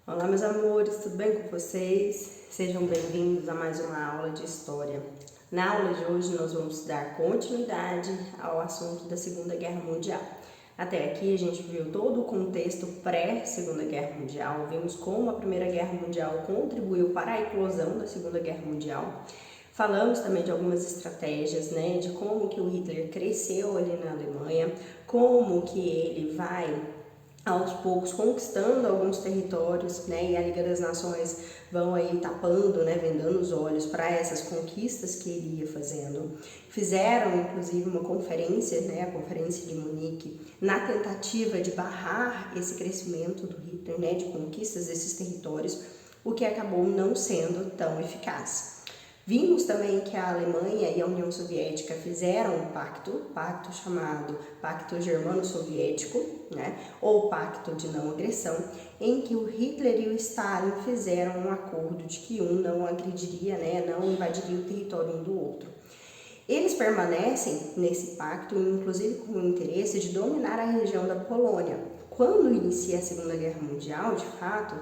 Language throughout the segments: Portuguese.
Olá, meus amores, tudo bem com vocês? Sejam bem-vindos a mais uma aula de História. Na aula de hoje, nós vamos dar continuidade ao assunto da Segunda Guerra Mundial. Até aqui, a gente viu todo o contexto pré-Segunda Guerra Mundial, vimos como a Primeira Guerra Mundial contribuiu para a eclosão da Segunda Guerra Mundial. Falamos também de algumas estratégias, né, de como que o Hitler cresceu ali na Alemanha, como que ele vai aos poucos conquistando alguns territórios, né, e a Liga das Nações vão aí tapando, né, vendando os olhos para essas conquistas que ele ia fazendo. Fizeram, inclusive, uma conferência, né, a Conferência de Munique, na tentativa de barrar esse crescimento do Hitler, né, de conquistas desses territórios, o que acabou não sendo tão eficaz. Vimos também que a Alemanha e a União Soviética fizeram um pacto chamado Pacto Germano-Soviético, né, ou Pacto de Não Agressão, em que o Hitler e o Stalin fizeram um acordo de que um não agrediria, né, não invadiria o território um do outro. Eles permanecem nesse pacto, inclusive com o interesse de dominar a região da Polônia. Quando inicia a Segunda Guerra Mundial, de fato,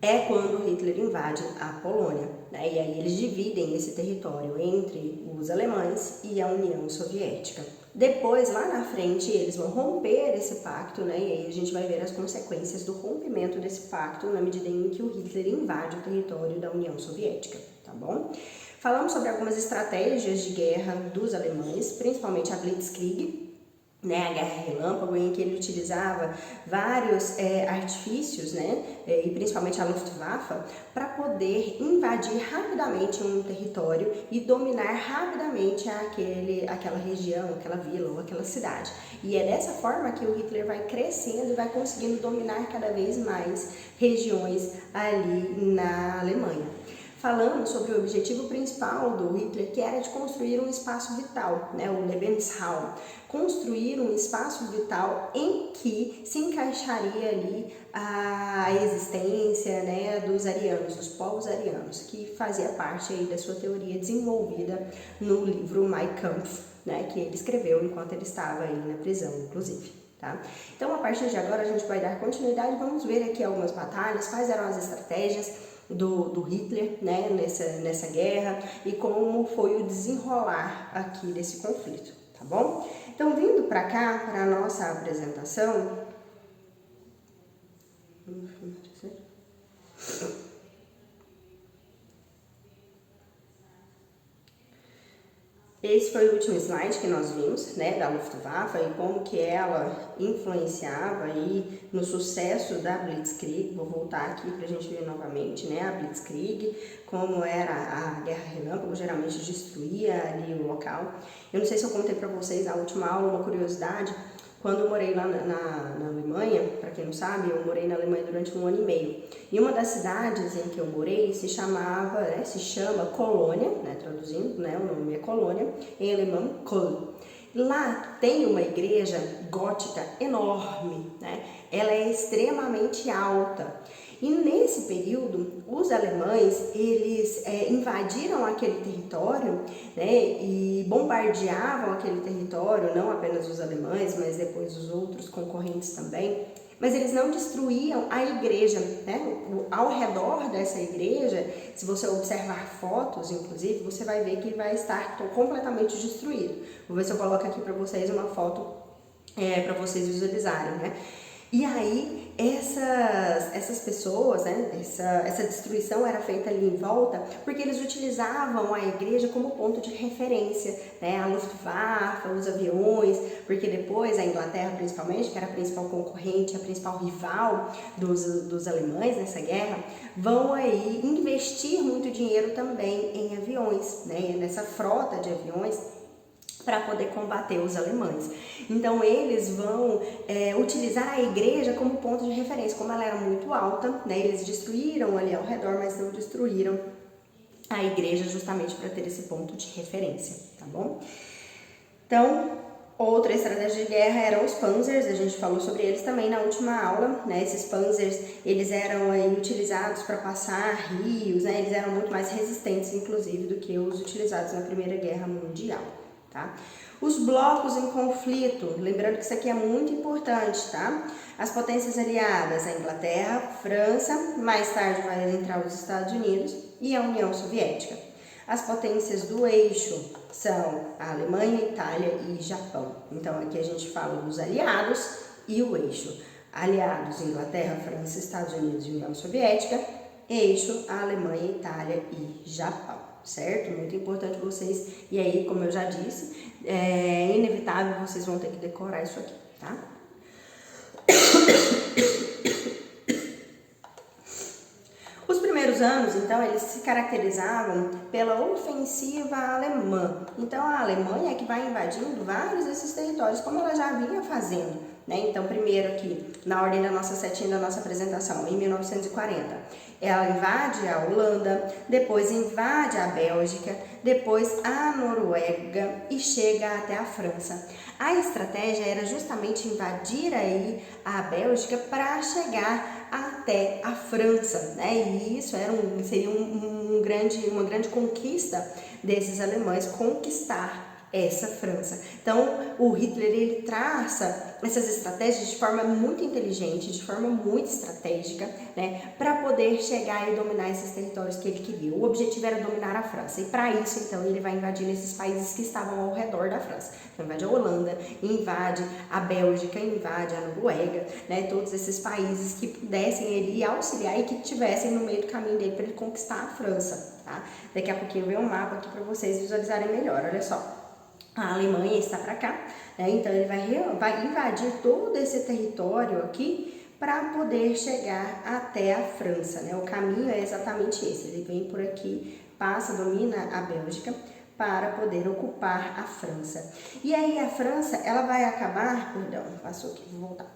é quando Hitler invade a Polônia, né? E aí eles dividem esse território entre os alemães e a União Soviética. Depois, lá na frente, eles vão romper esse pacto, né? E aí a gente vai ver as consequências do rompimento desse pacto na medida em que o Hitler invade o território da União Soviética, tá bom? Falamos sobre algumas estratégias de guerra dos alemães, principalmente a Blitzkrieg, né, a guerra relâmpago, em que ele utilizava vários artifícios, né, e principalmente a Luftwaffe, para poder invadir rapidamente um território e dominar rapidamente aquela região, aquela vila ou aquela cidade. E é dessa forma que o Hitler vai crescendo e vai conseguindo dominar cada vez mais regiões ali na Alemanha. Falando sobre o objetivo principal do Hitler, que era de construir um espaço vital, né, o Lebensraum, construir um espaço vital em que se encaixaria ali a existência, né, dos arianos, dos povos arianos, que fazia parte aí da sua teoria desenvolvida no livro Mein Kampf, né, que ele escreveu enquanto ele estava aí na prisão, inclusive. Tá? Então, a partir de agora, a gente vai dar continuidade, vamos ver aqui algumas batalhas, quais eram as estratégias do Hitler, né, nessa guerra e como foi o desenrolar aqui desse conflito, tá bom? Então, vindo para cá, para a nossa apresentação, esse foi o último slide que nós vimos, né, da Luftwaffe e como que ela influenciava aí no sucesso da Blitzkrieg. Vou voltar aqui para a gente ver novamente, né, a Blitzkrieg, como era a guerra relâmpago, geralmente destruía ali o local. Eu não sei se eu contei para vocês na última aula uma curiosidade. Quando eu morei lá na Alemanha, para quem não sabe, eu morei na Alemanha durante 1 ano e meio. E uma das cidades em que eu morei se chama Colônia, né, traduzindo, né, o nome é Colônia, em alemão Köln. Lá tem uma igreja gótica enorme, né? Ela é extremamente alta. E nesse período, os alemães, eles invadiram aquele território, né, e bombardeavam aquele território, não apenas os alemães, mas depois os outros concorrentes também. Mas eles não destruíam a igreja, né? Ao redor dessa igreja, se você observar fotos, inclusive, você vai ver que vai estar completamente destruído. Vou ver se eu coloco aqui para vocês uma foto para vocês visualizarem, né? E aí, essas pessoas, né, essa destruição era feita ali em volta porque eles utilizavam a igreja como ponto de referência, né, a Luftwaffe, os aviões, porque depois a Inglaterra, principalmente, que era a principal concorrente, a principal rival dos alemães nessa guerra, vão aí investir muito dinheiro também em aviões, né, nessa frota de aviões, para poder combater os alemães. Então eles vão utilizar a igreja como ponto de referência, como ela era muito alta, né, eles destruíram ali ao redor, mas não destruíram a igreja justamente para ter esse ponto de referência, tá bom? Então, outra estratégia de guerra eram os panzers, a gente falou sobre eles também na última aula, né? Esses panzers, eles eram aí utilizados para passar rios, né? Eles eram muito mais resistentes, inclusive, do que os utilizados na Primeira Guerra Mundial. Tá? Os blocos em conflito, lembrando que isso aqui é muito importante, tá? As potências aliadas, a Inglaterra, França, mais tarde vai entrar os Estados Unidos e a União Soviética. As potências do eixo são a Alemanha, Itália e Japão. Então aqui a gente fala dos aliados e o eixo. Aliados, Inglaterra, França, Estados Unidos e União Soviética. Eixo, a Alemanha, Itália e Japão, certo? Muito importante vocês. E aí, como eu já disse, é inevitável, vocês vão ter que decorar isso aqui, tá? Os primeiros anos, então, eles se caracterizavam pela ofensiva alemã. Então, a Alemanha é que vai invadindo vários desses territórios, como ela já vinha fazendo, né? Então, primeiro aqui, na ordem da nossa setinha da nossa apresentação, em 1940, ela invade a Holanda, depois invade a Bélgica, depois a Noruega e chega até a França. A estratégia era justamente invadir aí a Bélgica para chegar até a França, né? E isso seria uma grande conquista desses alemães, conquistar essa França. Então, o Hitler, ele traça essas estratégias de forma muito inteligente, de forma muito estratégica, né, para poder chegar e dominar esses territórios que ele queria. O objetivo era dominar a França, e para isso, então, ele vai invadir esses países que estavam ao redor da França. Então, invade a Holanda, invade a Bélgica, invade a Noruega, né, todos esses países que pudessem ele auxiliar e que tivessem no meio do caminho dele para ele conquistar a França, tá? Daqui a pouquinho vem um mapa aqui para vocês visualizarem melhor, olha só. A Alemanha está para cá, né? Então ele vai invadir todo esse território aqui para poder chegar até a França, né? O caminho é exatamente esse, ele vem por aqui, passa, domina a Bélgica para poder ocupar a França. E aí a França, ela vai acabar, perdão, passou aqui, vou voltar.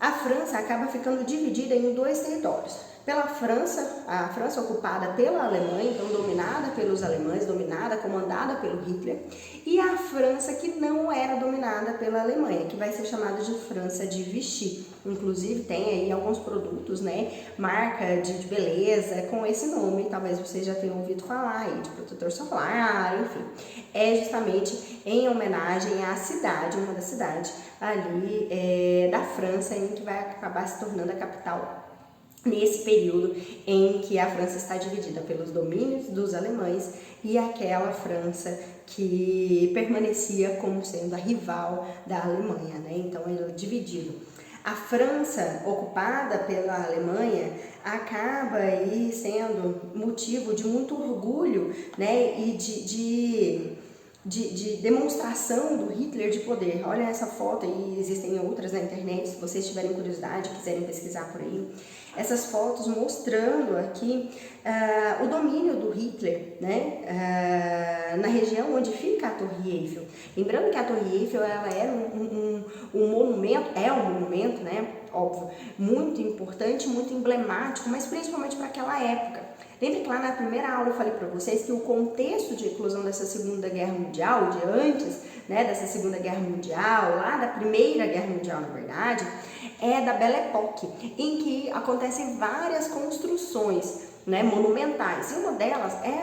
A França acaba ficando dividida em dois territórios. Pela França, a França ocupada pela Alemanha, então dominada pelos alemães, dominada, comandada pelo Hitler, e a França que não era dominada pela Alemanha, que vai ser chamada de França de Vichy. Inclusive tem aí alguns produtos, né, marca de beleza com esse nome, talvez vocês já tenham ouvido falar aí, de protetor solar, enfim. É justamente em homenagem à cidade, uma das cidades ali da França, em que vai acabar se tornando a capital nesse período em que a França está dividida pelos domínios dos alemães e aquela França que permanecia como sendo a rival da Alemanha, né? Então ele é dividido. A França, ocupada pela Alemanha, acaba aí sendo motivo de muito orgulho, né? E de demonstração do Hitler de poder. Olha essa foto aí, existem outras na internet, se vocês tiverem curiosidade, quiserem pesquisar por aí. Essas fotos mostrando aqui o domínio do Hitler, né, na região onde fica a Torre Eiffel. Lembrando que a Torre Eiffel ela era um monumento, é um monumento, né, óbvio, muito importante, muito emblemático, mas principalmente para aquela época. Lembra que lá na primeira aula eu falei para vocês que o contexto de eclosão dessa Segunda Guerra Mundial, de antes, né, dessa Segunda Guerra Mundial, lá da Primeira Guerra Mundial, na verdade, é da Belle Époque, em que acontecem várias construções, né, monumentais, e uma delas é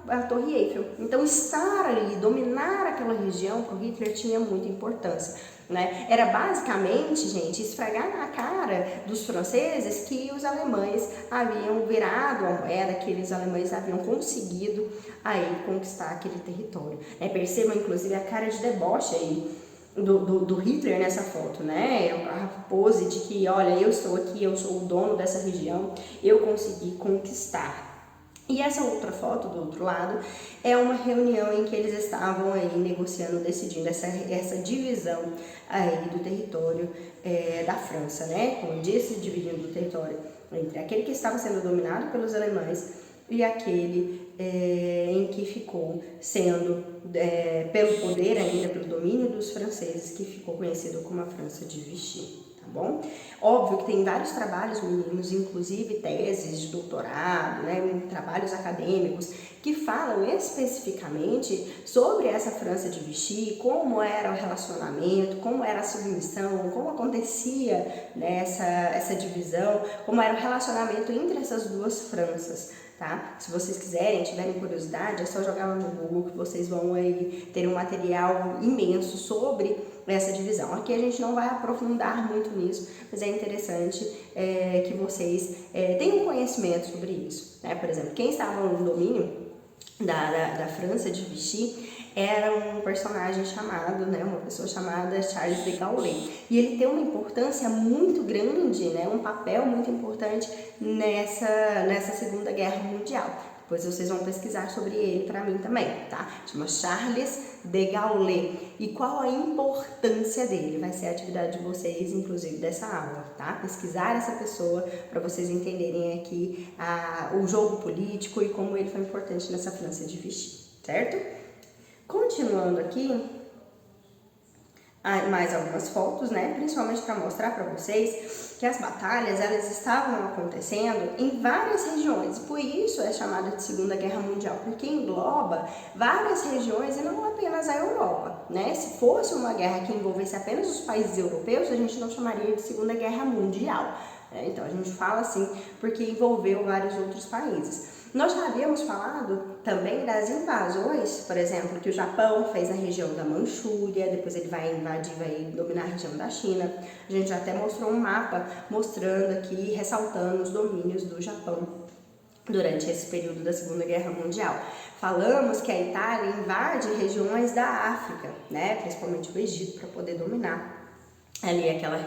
a Torre Eiffel. Então estar ali, dominar aquela região para o Hitler tinha muita importância, né? Era basicamente, gente, esfregar na cara dos franceses que os alemães haviam virado a moeda, que os alemães haviam conseguido aí conquistar aquele território, né? Percebam inclusive a cara de deboche aí do Hitler nessa foto, né? A pose de que, olha, eu estou aqui, eu sou o dono dessa região, eu consegui conquistar. E essa outra foto do outro lado é uma reunião em que eles estavam aí negociando, decidindo essa divisão aí do território da França, né? Como eu disse, dividindo o território entre aquele que estava sendo dominado pelos alemães e aquele em que ficou sendo, pelo poder ainda, pelo domínio dos franceses, que ficou conhecido como a França de Vichy, tá? bom? Óbvio que tem vários trabalhos, meninos, inclusive teses de doutorado, né, trabalhos acadêmicos, que falam especificamente sobre essa França de Vichy, como era o relacionamento, como era a submissão, como acontecia, né, essa divisão, como era o relacionamento entre essas duas Franças. Tá? Se vocês quiserem, tiverem curiosidade, é só jogar lá no Google que vocês vão aí ter um material imenso sobre essa divisão. Aqui a gente não vai aprofundar muito nisso, mas é interessante que vocês tenham conhecimento sobre isso. Né? Por exemplo, quem estava no domínio da França de Vichy era um personagem chamado, né, uma pessoa chamada Charles de Gaulle. E ele tem uma importância muito grande, né, um papel muito importante nessa Segunda Guerra Mundial. Depois vocês vão pesquisar sobre ele para mim também, tá? Chama Charles de Gaulle. E qual a importância dele? Vai ser a atividade de vocês, inclusive, dessa aula, tá? Pesquisar essa pessoa para vocês entenderem aqui o jogo político e como ele foi importante nessa França de Vichy, certo? Continuando aqui, mais algumas fotos, né? Principalmente para mostrar para vocês que as batalhas elas estavam acontecendo em várias regiões. Por isso é chamada de Segunda Guerra Mundial, porque engloba várias regiões e não apenas a Europa, né? Se fosse uma guerra que envolvesse apenas os países europeus, a gente não chamaria de Segunda Guerra Mundial. Então a gente fala assim porque envolveu vários outros países. Nós já havíamos falado também das invasões, por exemplo, que o Japão fez na região da Manchúria, depois ele vai invadir, vai dominar a região da China. A gente já até mostrou um mapa mostrando aqui, ressaltando os domínios do Japão durante esse período da Segunda Guerra Mundial. Falamos que a Itália invade regiões da África, né, principalmente o Egito, para poder dominar ali aquela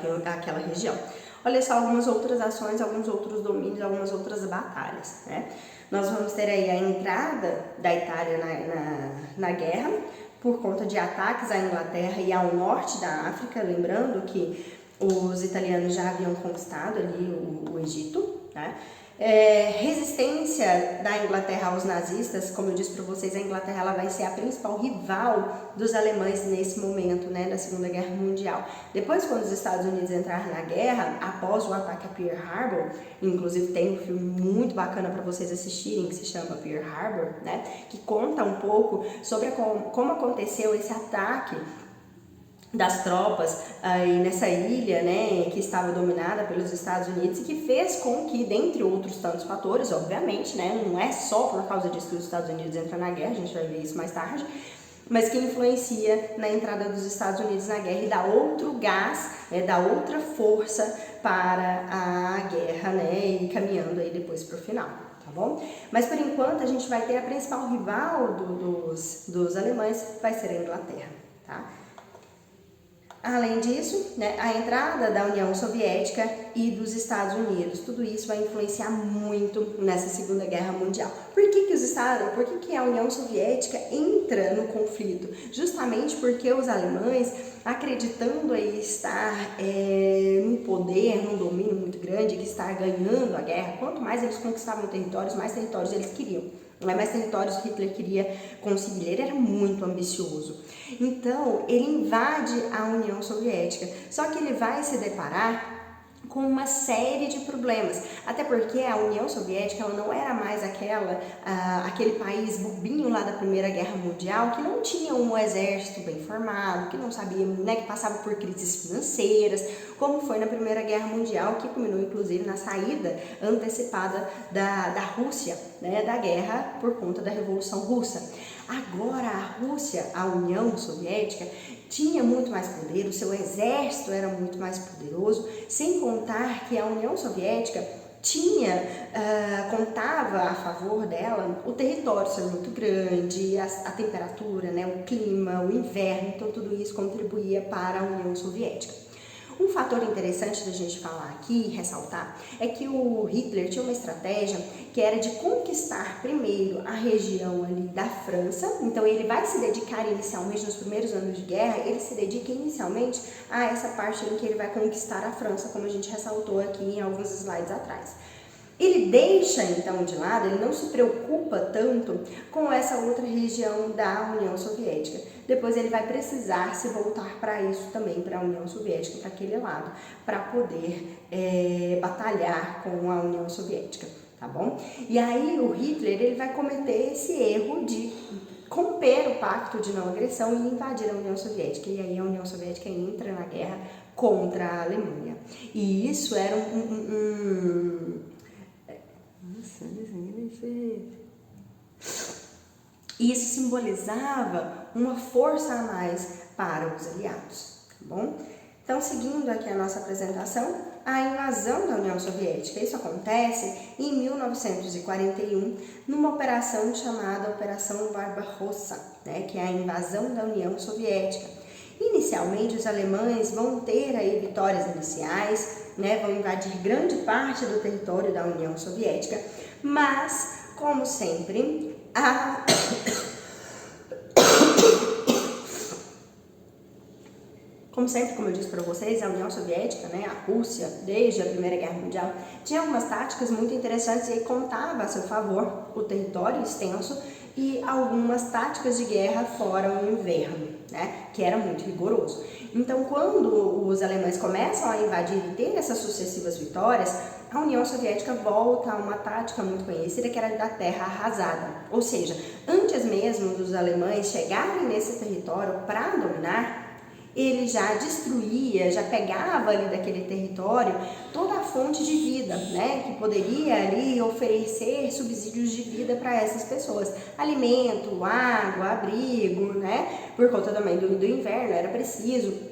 região. Olha só algumas outras ações, alguns outros domínios, algumas outras batalhas, né? Nós vamos ter aí a entrada da Itália na guerra por conta de ataques à Inglaterra e ao norte da África, lembrando que os italianos já haviam conquistado ali o Egito, né? Resistência da Inglaterra aos nazistas, como eu disse para vocês, a Inglaterra ela vai ser a principal rival dos alemães nesse momento, né, da Segunda Guerra Mundial. Depois, quando os Estados Unidos entraram na guerra, após o ataque a Pearl Harbor, inclusive tem um filme muito bacana para vocês assistirem que se chama Pearl Harbor, né, que conta um pouco sobre como aconteceu esse ataque das tropas aí nessa ilha, né, que estava dominada pelos Estados Unidos e que fez com que, dentre outros tantos fatores, obviamente, né, não é só por causa disso que os Estados Unidos entram na guerra, a gente vai ver isso mais tarde, mas que influencia na entrada dos Estados Unidos na guerra e dá outro gás, né, dá outra força para a guerra, né, e caminhando aí depois para o final. Tá bom? Mas por enquanto a gente vai ter a principal rival dos alemães, vai ser a Inglaterra, tá? Além disso, né, a entrada da União Soviética e dos Estados Unidos, tudo isso vai influenciar muito nessa Segunda Guerra Mundial. Por que a União Soviética entra no conflito? Justamente porque os alemães, acreditando em estar num poder, num domínio muito grande, que estar ganhando a guerra, quanto mais eles conquistavam territórios, mais territórios eles queriam. Mais territórios Hitler queria conseguir, ele era muito ambicioso. Então, ele invade a União Soviética, só que ele vai se deparar com uma série de problemas, até porque a União Soviética ela não era mais aquele país bobinho lá da Primeira Guerra Mundial que não tinha um exército bem formado, que não sabia, né, que passava por crises financeiras, como foi na Primeira Guerra Mundial, que culminou inclusive na saída antecipada da Rússia, né, da guerra por conta da Revolução Russa. Agora a Rússia, a União Soviética, tinha muito mais poder, o seu exército era muito mais poderoso, sem contar que a União Soviética contava a favor dela o território ser muito grande, a temperatura, né, o clima, o inverno, então tudo isso contribuía para a União Soviética. Um fator interessante da gente falar aqui e ressaltar é que o Hitler tinha uma estratégia que era de conquistar primeiro a região ali da França, então ele vai se dedicar inicialmente, nos primeiros anos de guerra, ele se dedica inicialmente a essa parte em que ele vai conquistar a França, como a gente ressaltou aqui em alguns slides atrás. Ele deixa então de lado, ele não se preocupa tanto com essa outra região da União Soviética. Depois ele vai precisar se voltar para isso também, para a União Soviética, para aquele lado, para poder batalhar com a União Soviética, tá bom? E aí o Hitler, ele vai cometer esse erro de romper o pacto de não agressão e invadir a União Soviética. E aí a União Soviética entra na guerra contra a Alemanha. E isso era Isso simbolizava uma força a mais para os aliados, tá bom? Então, seguindo aqui a nossa apresentação, a invasão da União Soviética. Isso acontece em 1941, numa operação chamada Operação Barbarossa, né, que é a invasão da União Soviética. Inicialmente, os alemães vão ter aí vitórias iniciais, né, vão invadir grande parte do território da União Soviética, mas, como sempre, como eu disse para vocês, a União Soviética, né, a Rússia, desde a Primeira Guerra Mundial, tinha algumas táticas muito interessantes e contava a seu favor o território extenso e algumas táticas de guerra fora o inverno, né, que era muito rigoroso. Então, quando os alemães começam a invadir e ter essas sucessivas vitórias, a União Soviética volta a uma tática muito conhecida, que era da terra arrasada. Ou seja, antes mesmo dos alemães chegarem nesse território para dominar, ele já destruía, já pegava ali daquele território toda a fonte de vida, né, que poderia ali oferecer subsídios de vida para essas pessoas, alimento, água, abrigo, né, por conta também do inverno, era preciso.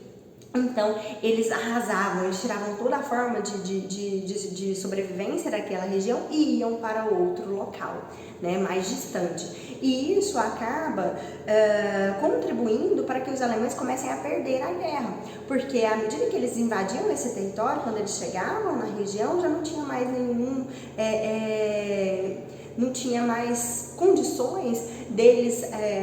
Então, eles arrasavam, eles tiravam toda a forma de sobrevivência daquela região e iam para outro local, né, mais distante. E isso acaba contribuindo para que os alemães comecem a perder a guerra, porque à medida que eles invadiam esse território, quando eles chegavam na região, já não tinha mais não tinha mais condições deles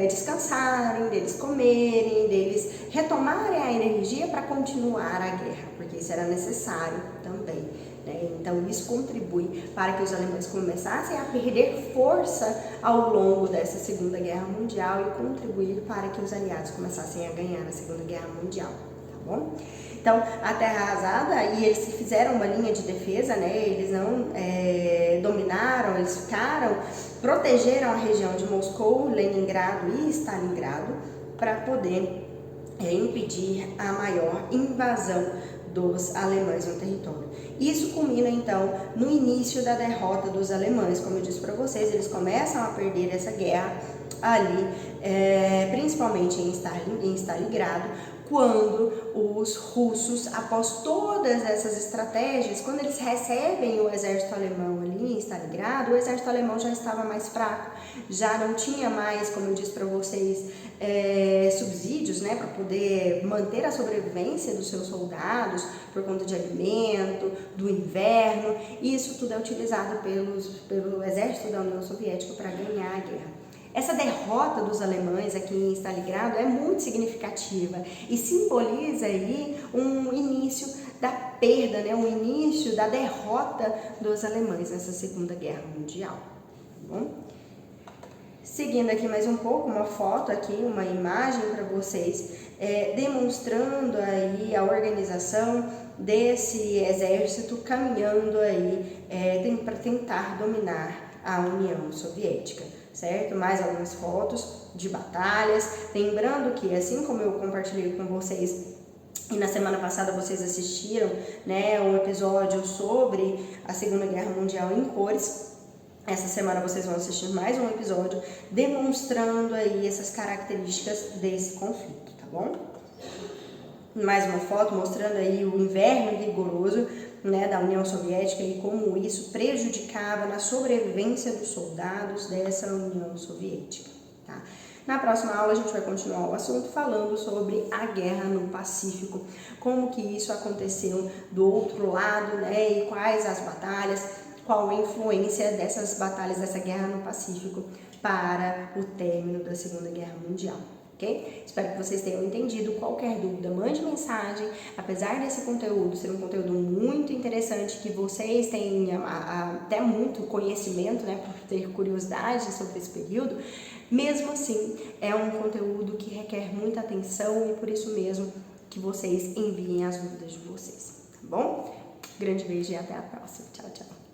descansarem, deles comerem, deles retomarem a energia para continuar a guerra, porque isso era necessário também, né? Então isso contribui para que os alemães começassem a perder força ao longo dessa Segunda Guerra Mundial e contribuir para que os aliados começassem a ganhar a Segunda Guerra Mundial, tá bom? Então, a terra arrasada, e eles fizeram uma linha de defesa, né? Eles não dominaram, eles ficaram, protegeram a região de Moscou, Leningrado e Stalingrado para poder impedir a maior invasão dos alemães no território. Isso culmina então no início da derrota dos alemães. Como eu disse para vocês, eles começam a perder essa guerra ali, principalmente em Stalingrado, quando os russos, após todas essas estratégias, quando eles recebem o exército alemão ali em Stalingrado, o exército alemão já estava mais fraco, já não tinha mais, como eu disse para vocês, subsídios, né, para poder manter a sobrevivência dos seus soldados, por conta de alimento, do inverno. Isso tudo é utilizado pelo exército da União Soviética para ganhar a guerra. Essa derrota dos alemães aqui em Stalingrado é muito significativa e simboliza aí um início da perda, né? Um início da derrota dos alemães nessa Segunda Guerra Mundial. Tá bom? Seguindo aqui mais um pouco, uma foto aqui, uma imagem para vocês, demonstrando aí a organização desse exército caminhando aí para tentar dominar a União Soviética. Certo? Mais algumas fotos de batalhas. Lembrando que, assim como eu compartilhei com vocês, e na semana passada vocês assistiram, né, um episódio sobre a Segunda Guerra Mundial em cores, essa semana vocês vão assistir mais um episódio demonstrando aí essas características desse conflito, tá bom? Mais uma foto mostrando aí o inverno rigoroso, né, da União Soviética e como isso prejudicava na sobrevivência dos soldados dessa União Soviética, tá? Na próxima aula a gente vai continuar o assunto falando sobre a guerra no Pacífico, como que isso aconteceu do outro lado, né, e quais as batalhas, qual a influência dessas batalhas, dessa guerra no Pacífico para o término da Segunda Guerra Mundial. Okay? Espero que vocês tenham entendido. Qualquer dúvida, mande mensagem. Apesar desse conteúdo ser um conteúdo muito interessante que vocês tenham até muito conhecimento, né, por ter curiosidade sobre esse período. Mesmo assim, é um conteúdo que requer muita atenção e por isso mesmo que vocês enviem as dúvidas de vocês, tá bom? Grande beijo e até a próxima. Tchau, tchau.